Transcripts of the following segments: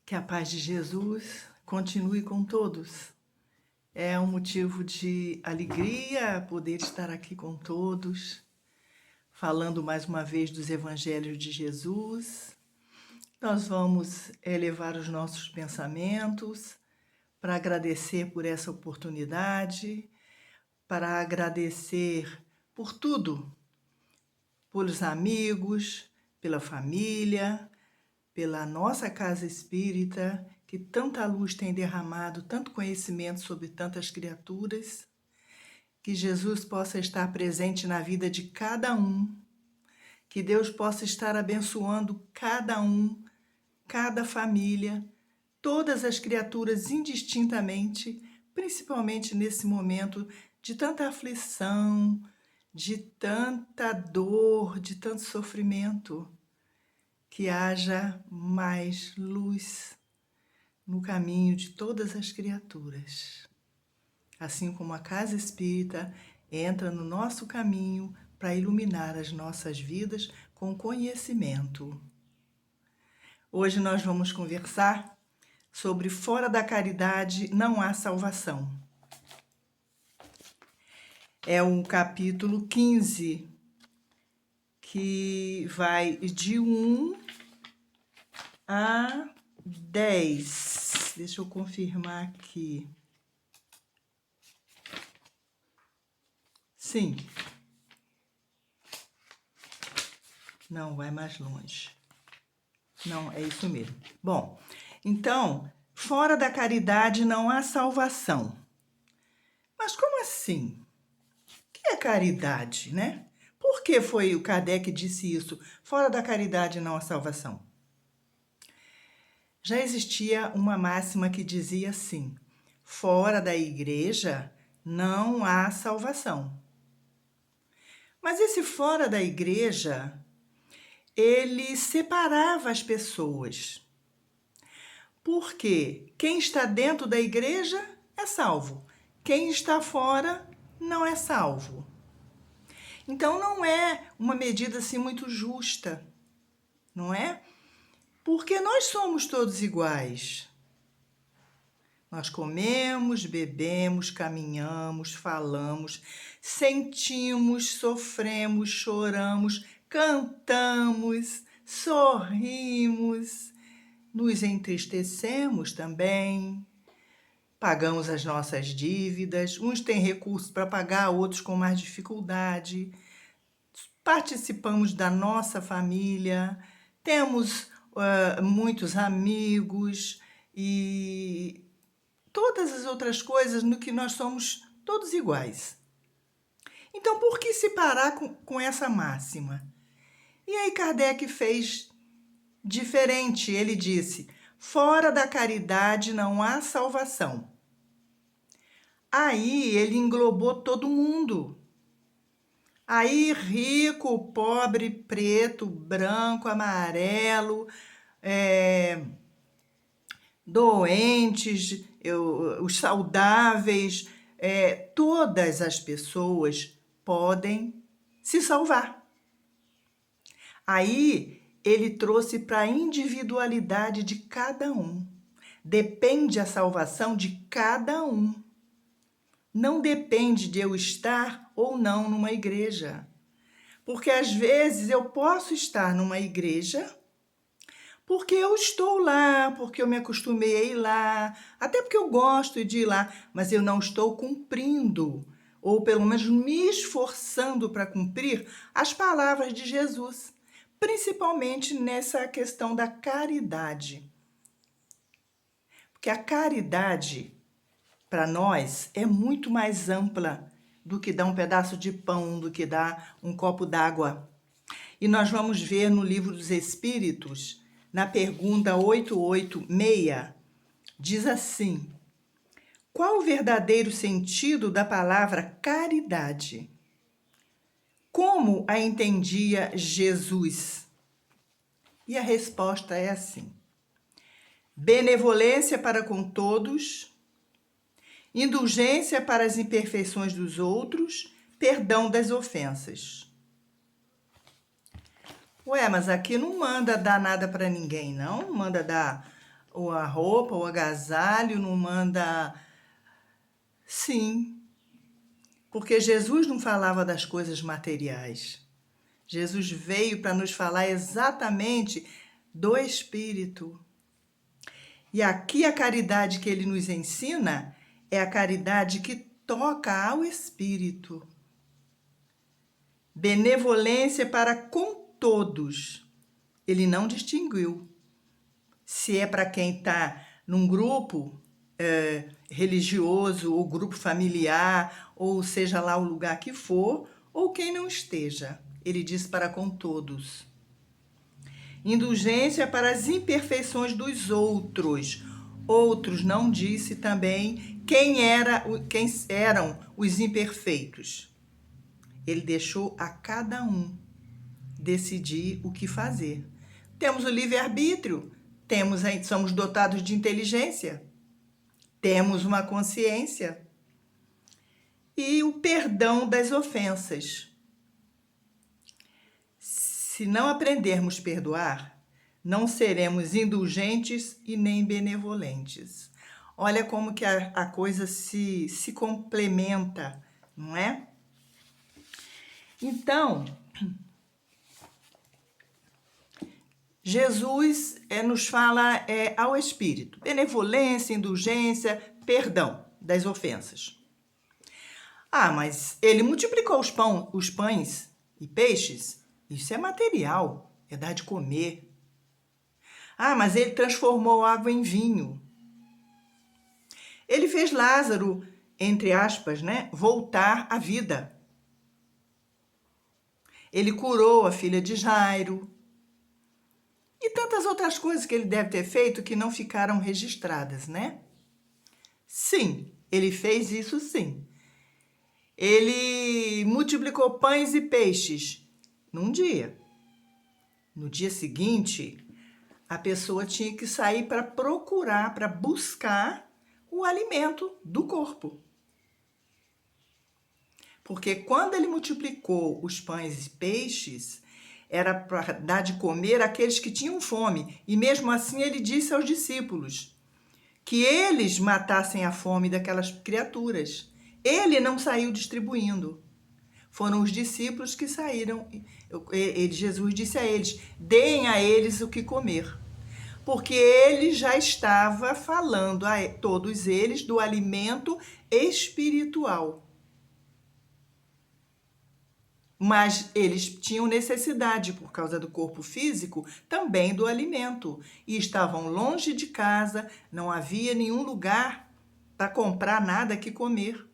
Que a paz de Jesus continue com todos. É um motivo de alegria poder estar aqui com todos, falando mais uma vez dos evangelhos de Jesus. Nós vamos elevar os nossos pensamentos para agradecer por essa oportunidade, para agradecer por tudo, pelos amigos, pela família, pela nossa casa espírita, que tanta luz tem derramado, tanto conhecimento sobre tantas criaturas, que Jesus possa estar presente na vida de cada um, que Deus possa estar abençoando cada um, cada família, todas as criaturas indistintamente, principalmente nesse momento de tanta aflição, de tanta dor, de tanto sofrimento. Que haja mais luz no caminho de todas as criaturas. Assim como a casa espírita entra no nosso caminho para iluminar as nossas vidas com conhecimento. Hoje nós vamos conversar sobre fora da caridade não há salvação. É o capítulo 15, que vai de 1 a 10. Deixa eu confirmar aqui. Sim. Não, vai mais longe. Não, é isso mesmo. Bom, então, fora da caridade não há salvação. Mas como assim? O que é caridade, né? Por que foi o Kardec que disse isso? Fora da caridade não há salvação. Já existia uma máxima que dizia assim: fora da igreja não há salvação. Mas esse fora da igreja, ele separava as pessoas. Porque quem está dentro da igreja é salvo. Quem está fora não é salvo. Então não é uma medida assim muito justa, não é? Porque nós somos todos iguais. Nós comemos, bebemos, caminhamos, falamos, sentimos, sofremos, choramos, cantamos, sorrimos, nos entristecemos também, pagamos as nossas dívidas, uns têm recursos para pagar, outros com mais dificuldade, participamos da nossa família, temos muitos amigos e todas as outras coisas no que nós somos todos iguais. Então, por que se parar com essa máxima? E aí Kardec fez diferente. Ele disse: fora da caridade não há salvação. Aí ele englobou todo mundo. Aí rico, pobre, preto, branco, amarelo, doentes, os saudáveis, todas as pessoas podem se salvar. Aí ele trouxe para a individualidade de cada um. Depende a salvação de cada um. Não depende de eu estar ou não numa igreja. Porque às vezes eu posso estar numa igreja porque eu estou lá, porque eu me acostumei a ir lá, até porque eu gosto de ir lá, mas eu não estou cumprindo, ou pelo menos me esforçando para cumprir as palavras de Jesus, principalmente nessa questão da caridade. Porque a caridade, para nós, é muito mais ampla do que dar um pedaço de pão, do que dar um copo d'água. E nós vamos ver no Livro dos Espíritos, na pergunta 886, diz assim: qual o verdadeiro sentido da palavra caridade? Como a entendia Jesus? E a resposta é assim: benevolência para com todos, indulgência para as imperfeições dos outros, perdão das ofensas. Ué, mas aqui não manda dar nada para ninguém, não? Manda dar ou a roupa, ou o agasalho, não manda... Sim, porque Jesus não falava das coisas materiais. Jesus veio para nos falar exatamente do Espírito. E aqui a caridade que ele nos ensina é a caridade que toca ao Espírito. Benevolência para com todos. Ele não distinguiu. Se é para quem está num grupo religioso, ou grupo familiar, ou seja lá o lugar que for, ou quem não esteja. Ele diz para com todos. Indulgência para as imperfeições dos outros. Outros não disse também quem eram os imperfeitos. Ele deixou a cada um decidir o que fazer. Temos o livre-arbítrio, somos dotados de inteligência, temos uma consciência e o perdão das ofensas. Se não aprendermos a perdoar, não seremos indulgentes e nem benevolentes. Olha como que a coisa se complementa, não é? Então, Jesus nos fala ao Espírito, benevolência, indulgência, perdão das ofensas. Ah, mas ele multiplicou os pães e peixes, isso é material, é dar de comer. Ah, mas ele transformou água em vinho. Ele fez Lázaro, entre aspas, né, voltar à vida. Ele curou a filha de Jairo. E tantas outras coisas que ele deve ter feito que não ficaram registradas, né? Sim, ele fez isso sim. Ele multiplicou pães e peixes num dia. No dia seguinte, a pessoa tinha que sair para procurar, para buscar o alimento do corpo. Porque quando ele multiplicou os pães e peixes, era para dar de comer àqueles que tinham fome. E mesmo assim ele disse aos discípulos que eles matassem a fome daquelas criaturas. Ele não saiu distribuindo. Foram os discípulos que saíram. Jesus disse a eles, deem a eles o que comer. Porque ele já estava falando a todos eles do alimento espiritual. Mas eles tinham necessidade, por causa do corpo físico, também do alimento. E estavam longe de casa, não havia nenhum lugar para comprar nada que comer.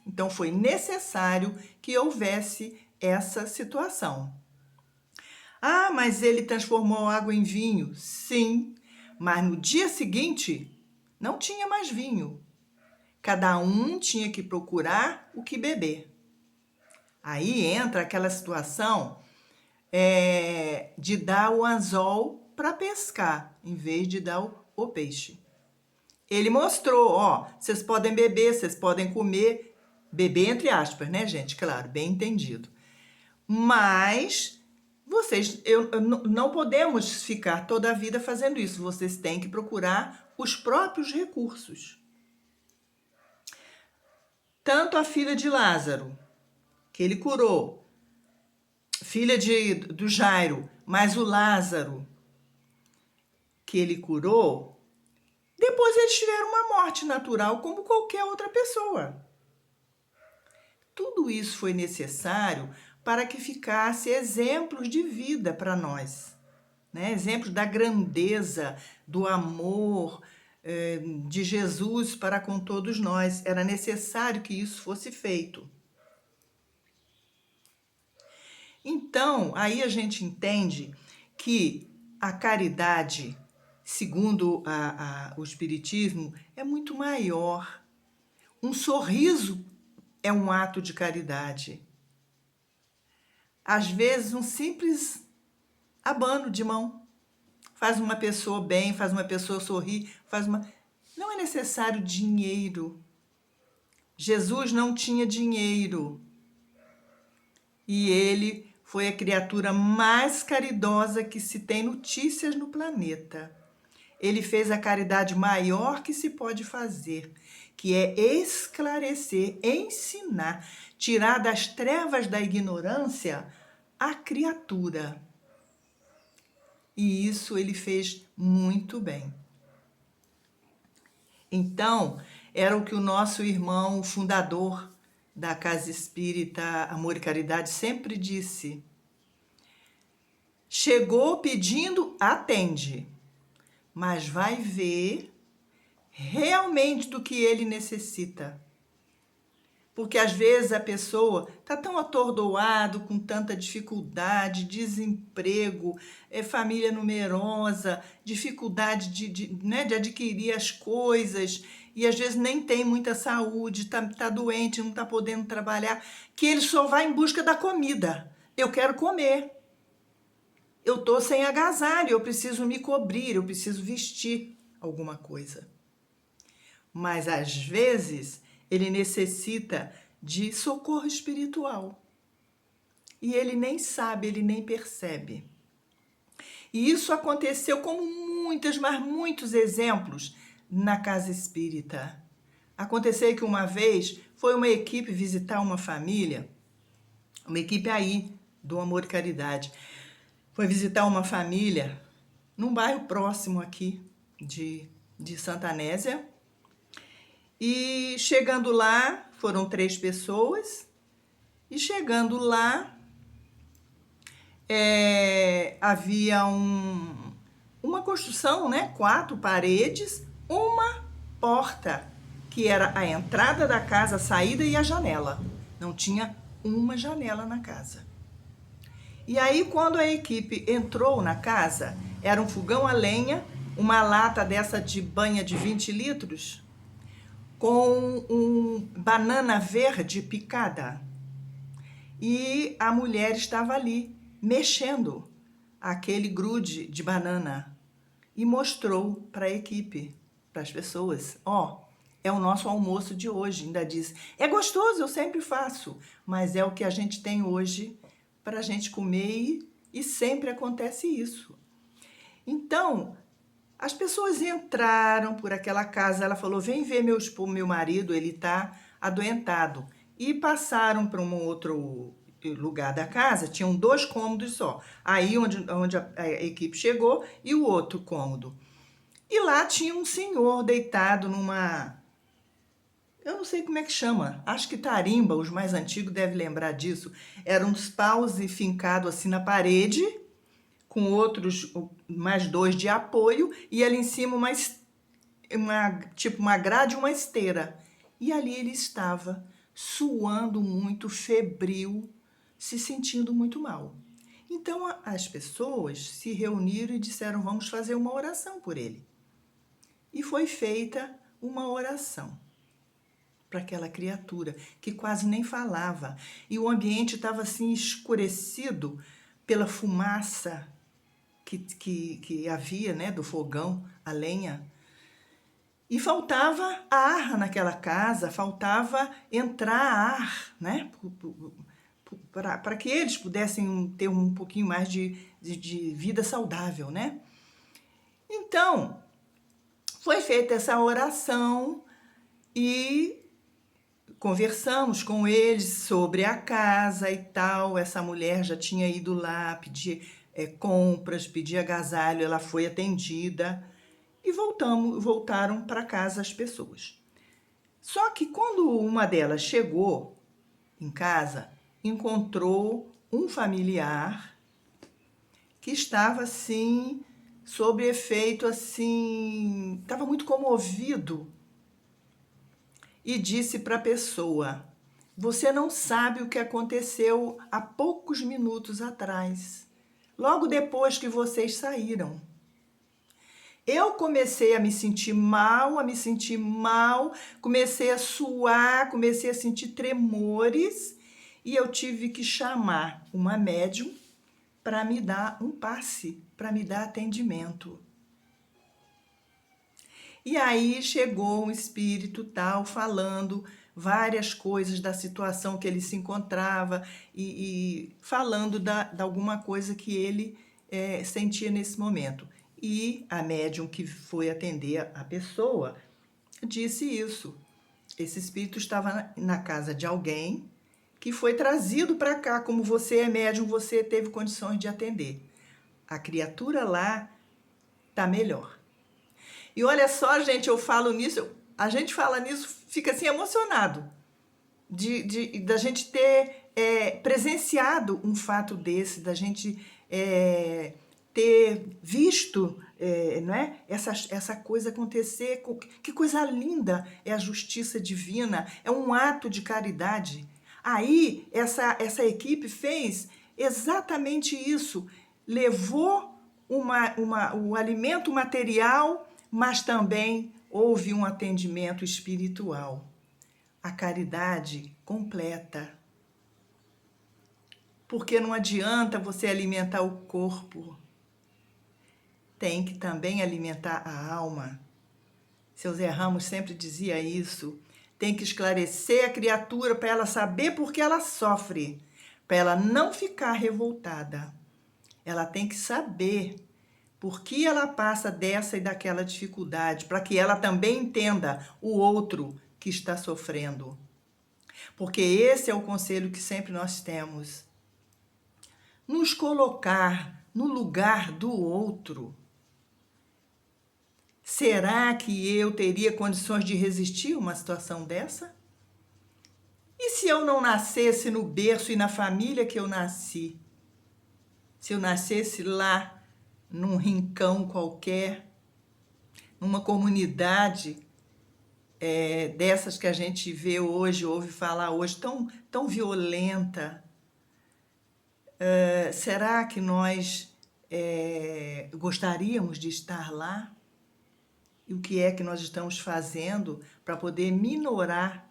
Então foi necessário que houvesse essa situação. Ah, mas ele transformou água em vinho? Sim, mas no dia seguinte não tinha mais vinho. Cada um tinha que procurar o que beber. Aí entra aquela situação de dar o anzol para pescar, em vez de dar o peixe. Ele mostrou, ó, vocês podem beber, vocês podem comer, beber entre aspas, né, gente? Claro, bem entendido. Mas não podemos ficar toda a vida fazendo isso. Vocês têm que procurar os próprios recursos. Tanto a filha de Lázaro, que ele curou, filha do Jairo, mas o Lázaro, que ele curou, depois eles tiveram uma morte natural como qualquer outra pessoa. Tudo isso foi necessário para que ficasse exemplos de vida para nós, né? Exemplos da grandeza, do amor de Jesus para com todos nós. Era necessário que isso fosse feito. Então, aí a gente entende que a caridade, segundo o Espiritismo, é muito maior. Um sorriso é um ato de caridade. Às vezes, um simples abano de mão faz uma pessoa bem, faz uma pessoa sorrir, Não é necessário dinheiro. Jesus não tinha dinheiro. E ele foi a criatura mais caridosa que se tem notícias no planeta. ele fez a caridade maior que se pode fazer, que é esclarecer, ensinar, tirar das trevas da ignorância a criatura. E isso ele fez muito bem. Então, era o que o nosso irmão fundador da Casa Espírita Amor e Caridade sempre disse. Chegou pedindo, atende, mas vai ver realmente do que ele necessita. Porque às vezes a pessoa está tão atordoado, com tanta dificuldade, desemprego, família numerosa, dificuldade de adquirir as coisas, e às vezes nem tem muita saúde, tá doente, não está podendo trabalhar, que ele só vai em busca da comida. Eu quero comer. Eu estou sem agasalho, eu preciso me cobrir, eu preciso vestir alguma coisa. Mas às vezes ele necessita de socorro espiritual. E ele nem sabe, ele nem percebe. E isso aconteceu como muitos exemplos na Casa Espírita. Aconteceu que uma vez foi uma equipe visitar uma família, uma equipe aí do Amor e Caridade. Foi visitar uma família num bairro próximo aqui de Santa Anésia. E chegando lá, foram 3 pessoas, e chegando lá, havia uma construção, né? 4 paredes, uma porta, que era a entrada da casa, a saída e a janela. Não tinha uma janela na casa. E aí, quando a equipe entrou na casa, era um fogão a lenha, uma lata dessa de banha de 20 litros, com banana verde picada. E a mulher estava ali, mexendo aquele grude de banana. E mostrou para a equipe, para as pessoas, é o nosso almoço de hoje. Ainda diz, é gostoso, eu sempre faço, mas é o que a gente tem hoje para a gente comer e sempre acontece isso. Então, as pessoas entraram por aquela casa, ela falou, vem ver meu marido, ele está adoentado. E passaram para um outro lugar da casa, tinham 2 cômodos só. Aí onde a equipe chegou e o outro cômodo. E lá tinha um senhor deitado numa... Eu não sei como é que chama, acho que tarimba, os mais antigos devem lembrar disso. Eram uns paus fincados assim na parede, com outros, mais 2 de apoio, e ali em cima uma grade, uma esteira. E ali ele estava, suando muito, febril, se sentindo muito mal. Então as pessoas se reuniram e disseram, vamos fazer uma oração por ele. E foi feita uma oração para aquela criatura, que quase nem falava. E o ambiente estava assim escurecido pela fumaça que havia, né, do fogão, a lenha. E faltava ar naquela casa, faltava entrar ar, né, para que eles pudessem ter um pouquinho mais de vida saudável, né? Então, foi feita essa oração e conversamos com eles sobre a casa e tal. Essa mulher já tinha ido lá pedir compras, pedir agasalho, ela foi atendida e voltaram para casa as pessoas. Só que quando uma delas chegou em casa, encontrou um familiar que estava assim, sob efeito assim, estava muito comovido e disse para a pessoa, você não sabe o que aconteceu há poucos minutos atrás, logo depois que vocês saíram. Eu comecei a me sentir mal, comecei a suar, comecei a sentir tremores e eu tive que chamar uma médium para me dar um passe, para me dar atendimento. E aí chegou um espírito tal, falando várias coisas da situação que ele se encontrava e falando de alguma coisa que ele sentia nesse momento. E a médium que foi atender a pessoa disse isso. Esse espírito estava na casa de alguém que foi trazido para cá. Como você é médium, você teve condições de atender. A criatura lá está melhor. E olha só, gente, eu falo nisso, a gente fala nisso, fica assim emocionado da gente ter presenciado um fato desse, da gente ter visto não é? essa coisa acontecer. Que coisa linda é a justiça divina, é um ato de caridade. Aí essa equipe fez exatamente isso, levou o alimento material, mas também houve um atendimento espiritual. A caridade completa. Porque não adianta você alimentar o corpo. Tem que também alimentar a alma. Seu Zé Ramos sempre dizia isso. Tem que esclarecer a criatura para ela saber por que ela sofre, para ela não ficar revoltada. Ela tem que saber por que ela passa dessa e daquela dificuldade, para que ela também entenda o outro que está sofrendo. Porque esse é o conselho que sempre nós temos. Nos colocar no lugar do outro. Será que eu teria condições de resistir a uma situação dessa? E se eu não nascesse no berço e na família que eu nasci? Se eu nascesse lá, num rincão qualquer, numa comunidade dessas que a gente vê hoje, ouve falar hoje, tão violenta, será que nós gostaríamos de estar lá? E o que é que nós estamos fazendo para poder minorar?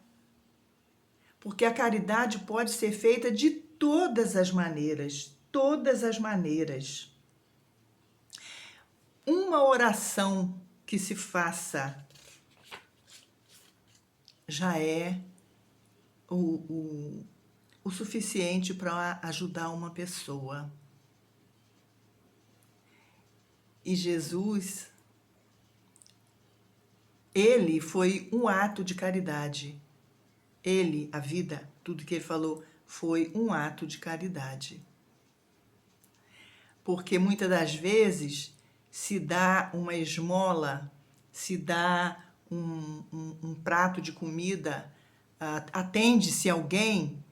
Porque a caridade pode ser feita de todas as maneiras, todas as maneiras. Uma oração que se faça já é o suficiente para ajudar uma pessoa. E Jesus, ele foi um ato de caridade. Ele, a vida, tudo que ele falou, foi um ato de caridade. Porque muitas das vezes se dá uma esmola, se dá um prato de comida, atende-se alguém,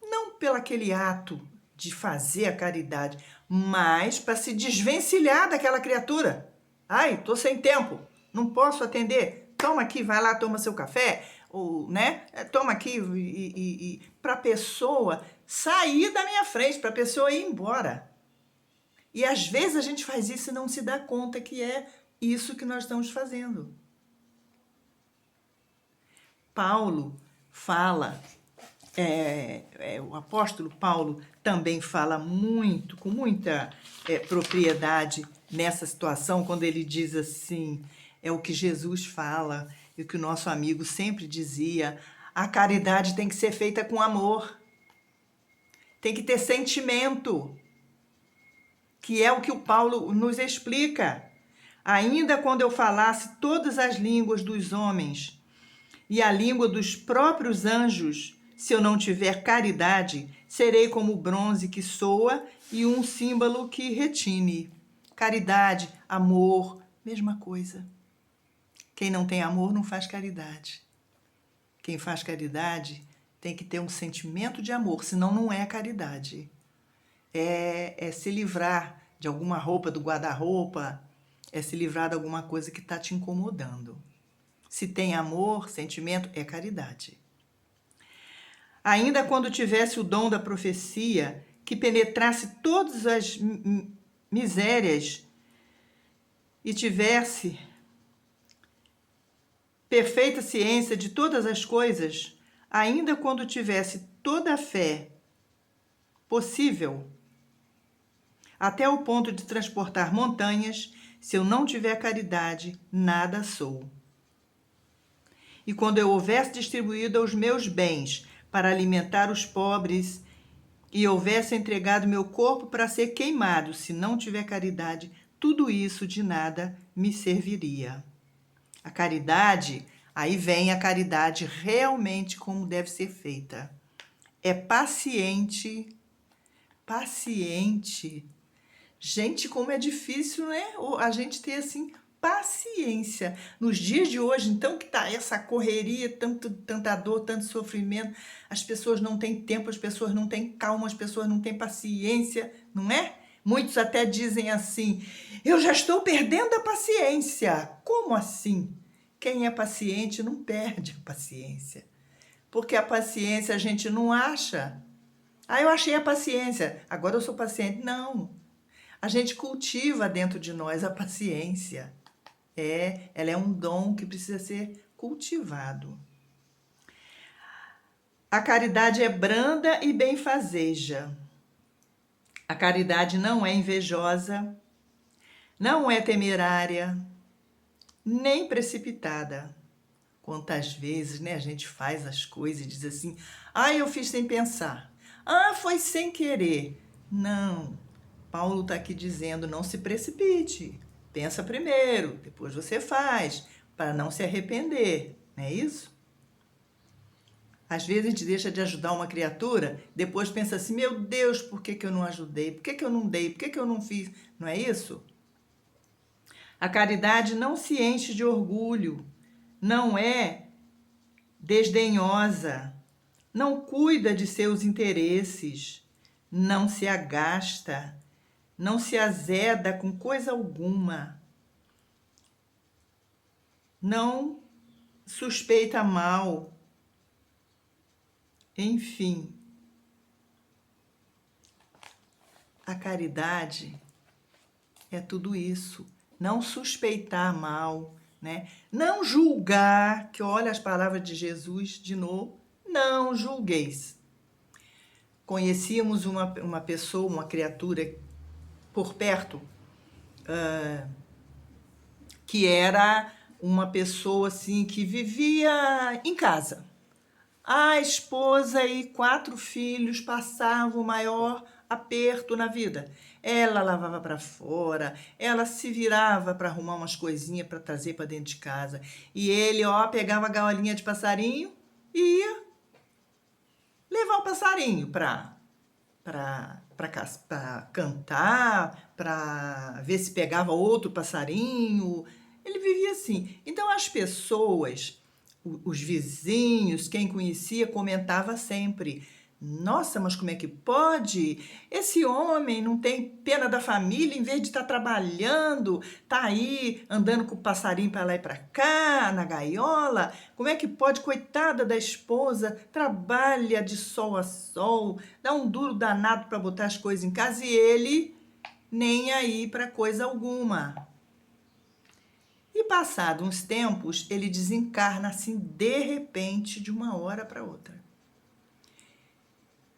não pelo aquele ato de fazer a caridade, mas para se desvencilhar daquela criatura. Ai, estou sem tempo, não posso atender. Toma aqui, vai lá, toma seu café, ou, né? Toma aqui, para a pessoa sair da minha frente, para a pessoa ir embora. E às vezes a gente faz isso e não se dá conta que é isso que nós estamos fazendo. Paulo fala, o apóstolo Paulo também fala muito, com muita propriedade nessa situação, quando ele diz assim, é o que Jesus fala, e o que o nosso amigo sempre dizia, a caridade tem que ser feita com amor, tem que ter sentimento, que é o que o Paulo nos explica. Ainda quando eu falasse todas as línguas dos homens e a língua dos próprios anjos, se eu não tiver caridade, serei como o bronze que soa e um símbolo que retine. Caridade, amor, mesma coisa. Quem não tem amor não faz caridade. Quem faz caridade tem que ter um sentimento de amor, senão não é caridade. É se livrar de alguma roupa do guarda-roupa, é se livrar de alguma coisa que está te incomodando. Se tem amor, sentimento, é caridade. Ainda quando tivesse o dom da profecia, que penetrasse todas as misérias e tivesse perfeita ciência de todas as coisas, ainda quando tivesse toda a fé possível, até o ponto de transportar montanhas, se eu não tiver caridade, nada sou. E quando eu houvesse distribuído os meus bens para alimentar os pobres e houvesse entregado meu corpo para ser queimado, se não tiver caridade, tudo isso de nada me serviria. A caridade, aí vem a caridade realmente como deve ser feita. É paciente, paciente. Gente, como é difícil, né? A gente ter, assim, paciência. Nos dias de hoje, então, que tá essa correria, tanta dor, tanto sofrimento, as pessoas não têm tempo, as pessoas não têm calma, as pessoas não têm paciência, não é? Muitos até dizem assim, eu já estou perdendo a paciência. Como assim? Quem é paciente não perde a paciência. Porque a paciência a gente não acha. Ah, eu achei a paciência, agora eu sou paciente. Não. A gente cultiva dentro de nós a paciência. Ela é um dom que precisa ser cultivado. A caridade é branda e benfazeja. A caridade não é invejosa, não é temerária, nem precipitada. Quantas vezes, né, a gente faz as coisas e diz assim, ah, eu fiz sem pensar. Ah, foi sem querer. Não. Paulo está aqui dizendo, não se precipite. Pensa primeiro, depois você faz, para não se arrepender. Não é isso? Às vezes a gente deixa de ajudar uma criatura, depois pensa assim, meu Deus, por que eu não ajudei? Por que eu não dei? Por que eu não fiz? Não é isso? A caridade não se enche de orgulho, não é desdenhosa, não cuida de seus interesses, não se agasta, não se azeda com coisa alguma, não suspeita mal, enfim. A caridade é tudo isso, não suspeitar mal, né? Não julgar, que olha as palavras de Jesus de novo, não julgueis. Conhecíamos uma pessoa, uma criatura por perto, que era uma pessoa assim que vivia em casa. A esposa e 4 filhos passavam o maior aperto na vida. Ela lavava para fora, ela se virava para arrumar umas coisinhas para trazer para dentro de casa. E ele, pegava a gaiolinha de passarinho e ia levar o passarinho para cantar, para ver se pegava outro passarinho. Ele vivia assim. Então as pessoas, os vizinhos, quem conhecia, comentava sempre, nossa, mas como é que pode? Esse homem não tem pena da família, em vez de estar trabalhando, tá aí andando com o passarinho para lá e para cá, na gaiola. Como é que pode? Coitada da esposa, trabalha de sol a sol, dá um duro danado para botar as coisas em casa e ele nem aí para coisa alguma. E passado uns tempos, ele desencarna assim de repente, de uma hora para outra.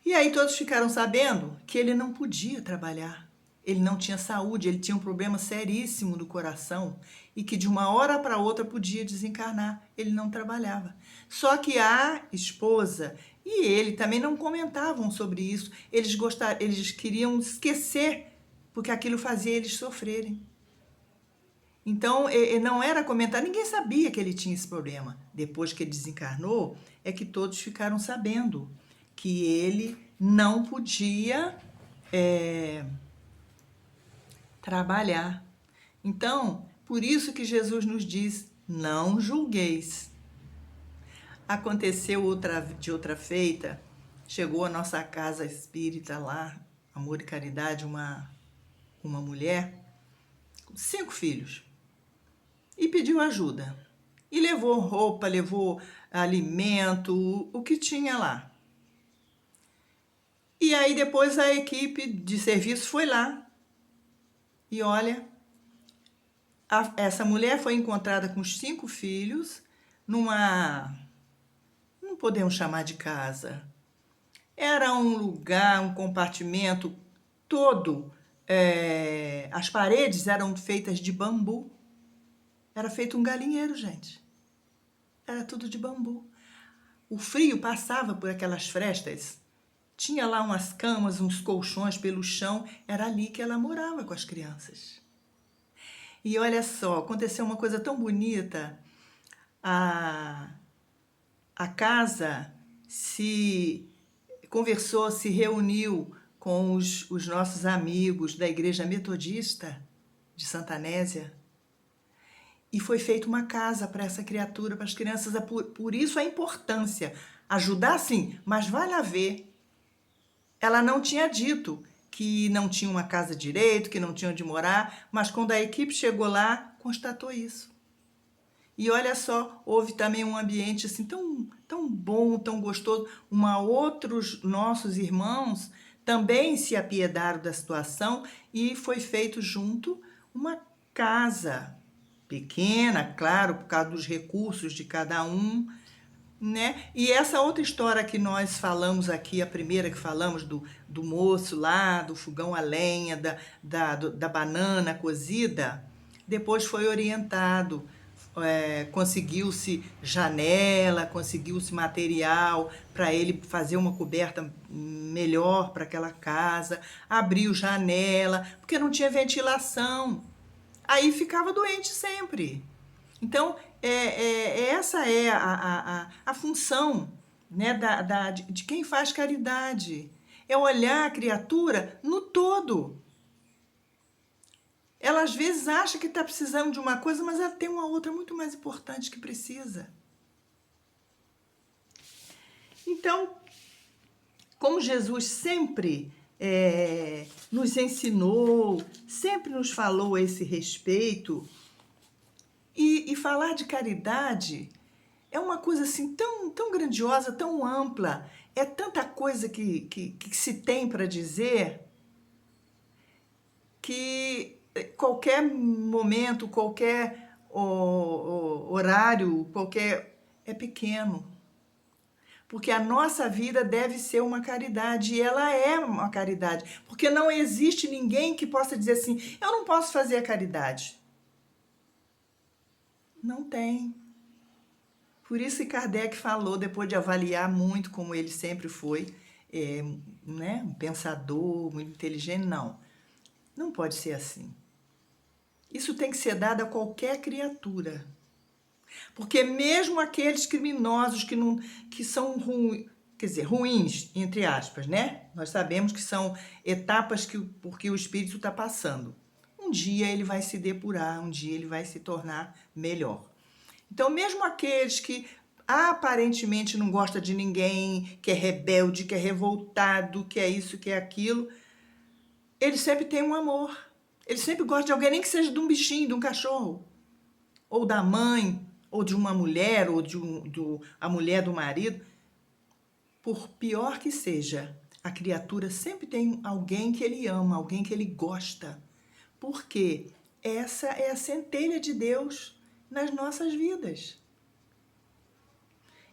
E aí todos ficaram sabendo que ele não podia trabalhar. Ele não tinha saúde, ele tinha um problema seríssimo do coração e que de uma hora para outra podia desencarnar. Ele não trabalhava. Só que a esposa e ele também não comentavam sobre isso. Eles queriam esquecer, porque aquilo fazia eles sofrerem. Então, não era comentar, ninguém sabia que ele tinha esse problema. Depois que ele desencarnou, é que todos ficaram sabendo que ele não podia trabalhar. Então, por isso que Jesus nos diz, não julgueis. Aconteceu de outra feita, chegou à nossa casa espírita lá, Amor e Caridade, uma mulher com 5 filhos. E pediu ajuda. E levou roupa, levou alimento, o que tinha lá. E aí depois a equipe de serviço foi lá. E olha, essa mulher foi encontrada com os 5 filhos numa... não podemos chamar de casa. Era um lugar, um compartimento todo. As paredes eram feitas de bambu. Era feito um galinheiro, gente. Era tudo de bambu. O frio passava por aquelas frestas. Tinha lá umas camas, uns colchões pelo chão. Era ali que ela morava com as crianças. E olha só, aconteceu uma coisa tão bonita. A, a casa se conversou, se reuniu com os nossos amigos da Igreja Metodista de Santa Anésia e foi feita uma casa para essa criatura, para as crianças. Por isso a importância. Ajudar sim, mas vale a ver. Ela não tinha dito que não tinha uma casa direito, que não tinha onde morar, mas quando a equipe chegou lá, constatou isso. E olha só, houve também um ambiente assim tão bom, tão gostoso. Outros nossos irmãos também se apiedaram da situação e foi feito junto uma casa pequena, claro, por causa dos recursos de cada um, né? E essa outra história que nós falamos aqui, a primeira que falamos do moço lá, do fogão a lenha, da banana cozida, depois foi orientado, conseguiu-se janela, conseguiu-se material para ele fazer uma coberta melhor para aquela casa, abriu janela, porque não tinha ventilação. Aí ficava doente sempre. Então, essa é a função, né, de quem faz caridade. É olhar a criatura no todo. Ela às vezes acha que está precisando de uma coisa, mas ela tem uma outra muito mais importante que precisa. Então, como Jesus sempre nos ensinou, sempre nos falou a esse respeito, e falar de caridade é uma coisa assim tão grandiosa, tão ampla, é tanta coisa que se tem para dizer, que qualquer momento, qualquer horário, é pequeno. Porque a nossa vida deve ser uma caridade, e ela é uma caridade. Porque não existe ninguém que possa dizer assim, eu não posso fazer a caridade. Não tem. Por isso que Kardec falou, depois de avaliar muito, como ele sempre foi, né, um pensador, muito inteligente, não pode ser assim. Isso tem que ser dado a qualquer criatura. Porque mesmo aqueles criminosos que são ruins, entre aspas, né? Nós sabemos que são etapas porque o espírito está passando. Um dia ele vai se depurar, um dia ele vai se tornar melhor. Então, mesmo aqueles que aparentemente não gostam de ninguém, que é rebelde, que é revoltado, que é isso, que é aquilo, eles sempre têm um amor. Eles sempre gostam de alguém, nem que seja de um bichinho, de um cachorro, ou da mãe, ou de uma mulher, ou a mulher do marido. Por pior que seja, a criatura sempre tem alguém que ele ama, alguém que ele gosta. Porque essa é a centelha de Deus nas nossas vidas.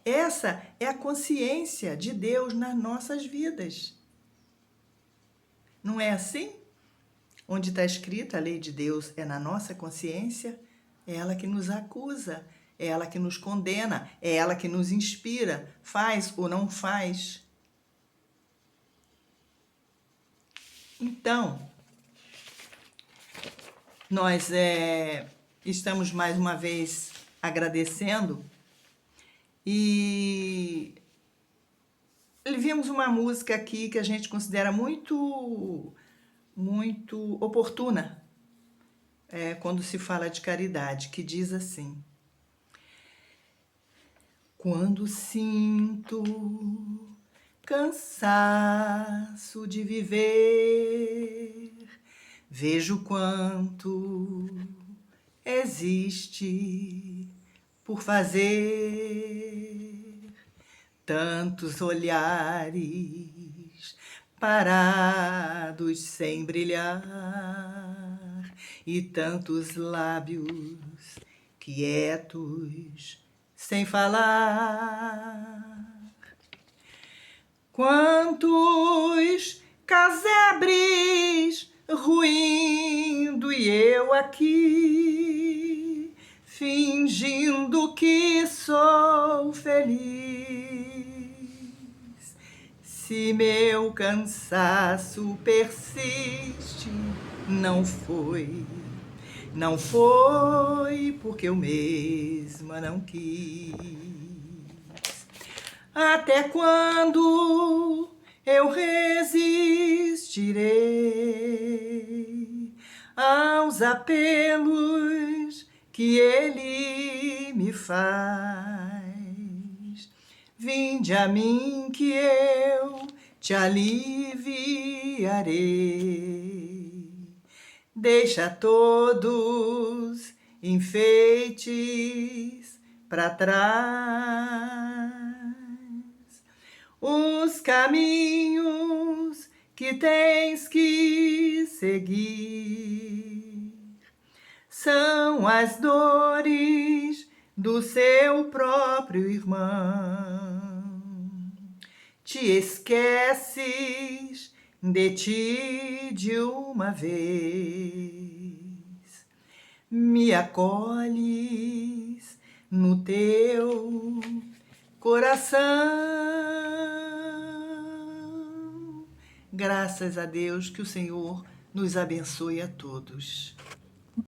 Essa é a consciência de Deus nas nossas vidas. Não é assim? Onde está escrito a lei de Deus é na nossa consciência, é ela que nos acusa, é ela que nos condena, é ela que nos inspira, faz ou não faz. Então, nós estamos mais uma vez agradecendo e vimos uma música aqui que a gente considera muito oportuna quando se fala de caridade, que diz assim: quando sinto cansaço de viver, vejo quanto existe por fazer, tantos olhares parados sem brilhar e tantos lábios quietos sem falar. Quantos casebres ruindo e eu aqui, fingindo que sou feliz. Se meu cansaço persiste, não foi Não foi porque eu mesma não quis. Até quando eu resistirei aos apelos que ele me faz? Vinde a mim que eu te aliviarei. Deixa todos enfeites para trás. Os caminhos que tens que seguir são as dores do seu próprio irmão. Te esqueces de ti de uma vez, me acolhes no teu coração. Graças a Deus, que o Senhor nos abençoe a todos.